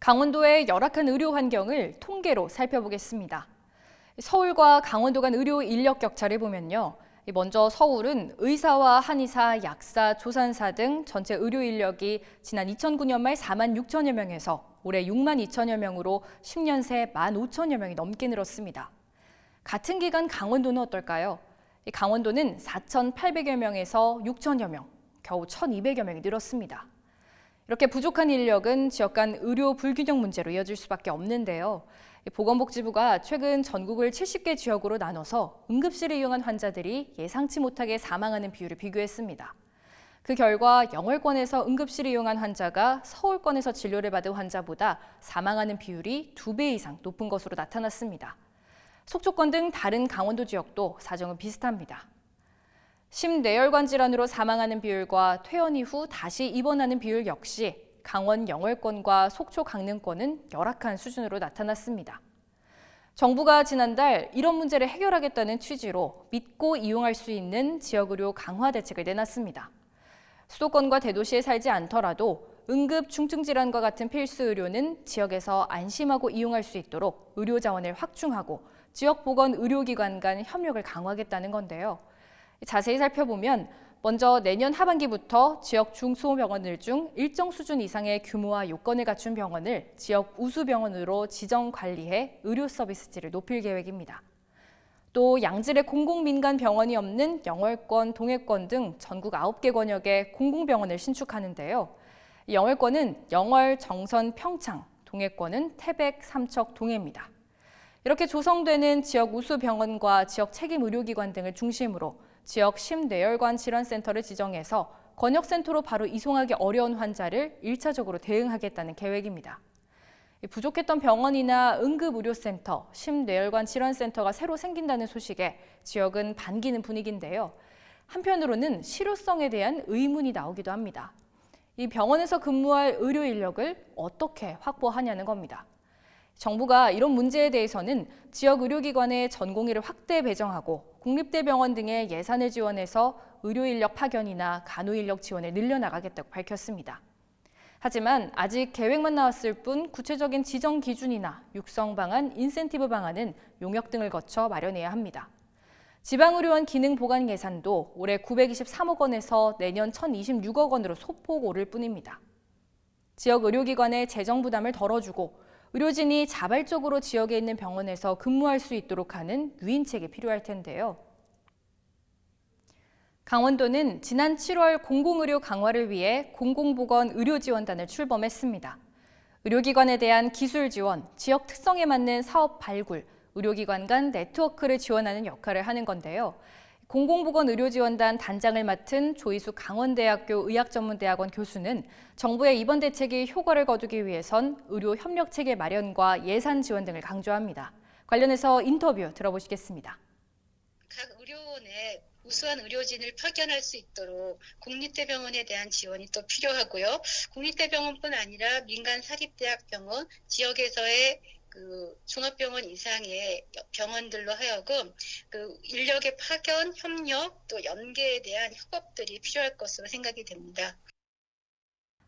강원도의 열악한 의료 환경을 통계로 살펴보겠습니다. 서울과 강원도 간 의료 인력 격차를 보면요. 먼저 서울은 의사와 한의사, 약사, 조산사 등 전체 의료 인력이 지난 2009년 말 4만 6천여 명에서 올해 6만 2천여 명으로 10년 새 1만 5천여 명이 넘게 늘었습니다. 같은 기간 강원도는 어떨까요? 강원도는 4,800여 명에서 6천여 명, 겨우 1,200여 명이 늘었습니다. 이렇게 부족한 인력은 지역 간 의료 불균형 문제로 이어질 수밖에 없는데요. 보건복지부가 최근 전국을 70개 지역으로 나눠서 응급실을 이용한 환자들이 예상치 못하게 사망하는 비율을 비교했습니다. 그 결과 영월권에서 응급실을 이용한 환자가 서울권에서 진료를 받은 환자보다 사망하는 비율이 2배 이상 높은 것으로 나타났습니다. 속초권 등 다른 강원도 지역도 사정은 비슷합니다. 심뇌혈관 질환으로 사망하는 비율과 퇴원 이후 다시 입원하는 비율 역시 강원 영월권과 속초 강릉권은 열악한 수준으로 나타났습니다. 정부가 지난달 이런 문제를 해결하겠다는 취지로 믿고 이용할 수 있는 지역의료 강화 대책을 내놨습니다. 수도권과 대도시에 살지 않더라도 응급 중증 질환과 같은 필수 의료는 지역에서 안심하고 이용할 수 있도록 의료 자원을 확충하고 지역 보건 의료기관 간 협력을 강화하겠다는 건데요. 자세히 살펴보면 먼저 내년 하반기부터 지역 중소병원들 중 일정 수준 이상의 규모와 요건을 갖춘 병원을 지역 우수병원으로 지정 관리해 의료 서비스질을 높일 계획입니다. 또 양질의 공공민간 병원이 없는 영월권, 동해권 등 전국 9개 권역의 공공병원을 신축하는데요. 영월권은 영월, 정선, 평창, 동해권은 태백, 삼척, 동해입니다. 이렇게 조성되는 지역 우수병원과 지역 책임 의료기관 등을 중심으로 지역 심뇌혈관 질환센터를 지정해서 권역센터로 바로 이송하기 어려운 환자를 1차적으로 대응하겠다는 계획입니다. 부족했던 병원이나 응급의료센터, 심뇌혈관 질환센터가 새로 생긴다는 소식에 지역은 반기는 분위기인데요. 한편으로는 실효성에 대한 의문이 나오기도 합니다. 이 병원에서 근무할 의료 인력을 어떻게 확보하냐는 겁니다. 정부가 이런 문제에 대해서는 지역 의료기관의 전공의를 확대 배정하고 국립대병원 등의 예산을 지원해서 의료인력 파견이나 간호인력 지원을 늘려나가겠다고 밝혔습니다. 하지만 아직 계획만 나왔을 뿐 구체적인 지정 기준이나 육성 방안, 인센티브 방안은 용역 등을 거쳐 마련해야 합니다. 지방의료원 기능 보강 예산도 올해 923억 원에서 내년 1,026억 원으로 소폭 오를 뿐입니다. 지역 의료기관의 재정 부담을 덜어주고 의료진이 자발적으로 지역에 있는 병원에서 근무할 수 있도록 하는 유인책이 필요할 텐데요. 강원도는 지난 7월 공공의료 강화를 위해 공공보건의료지원단을 출범했습니다. 의료기관에 대한 기술 지원, 지역 특성에 맞는 사업 발굴, 의료기관 간 네트워크를 지원하는 역할을 하는 건데요. 공공보건의료지원단 단장을 맡은 조희숙 강원대학교 의학전문대학원 교수는 정부의 이번 대책이 효과를 거두기 위해선 의료 협력체계 마련과 예산 지원 등을 강조합니다. 관련해서 인터뷰 들어보시겠습니다. 각 의료원에 우수한 의료진을 파견할 수 있도록 국립대병원에 대한 지원이 또 필요하고요. 국립대병원뿐 아니라 민간 사립대학병원, 지역에서의 종합병원 이상의 병원들로 하여금 인력의 파견, 협력, 또 연계에 대한 협업들이 필요할 것으로 생각이 됩니다.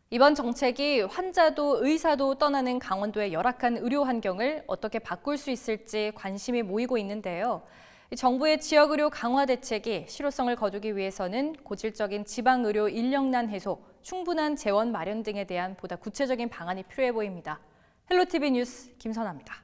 이번 정책이 환자도 의사도 떠나는 강원도의 열악한 의료 환경을 어떻게 바꿀 수 있을지 관심이 모이고 있는데요. 정부의 지역의료 강화 대책이 실효성을 거두기 위해서는 고질적인 지방의료 인력난 해소, 충분한 재원 마련 등에 대한 보다 구체적인 방안이 필요해 보입니다. 헬로티비 뉴스 김선아입니다.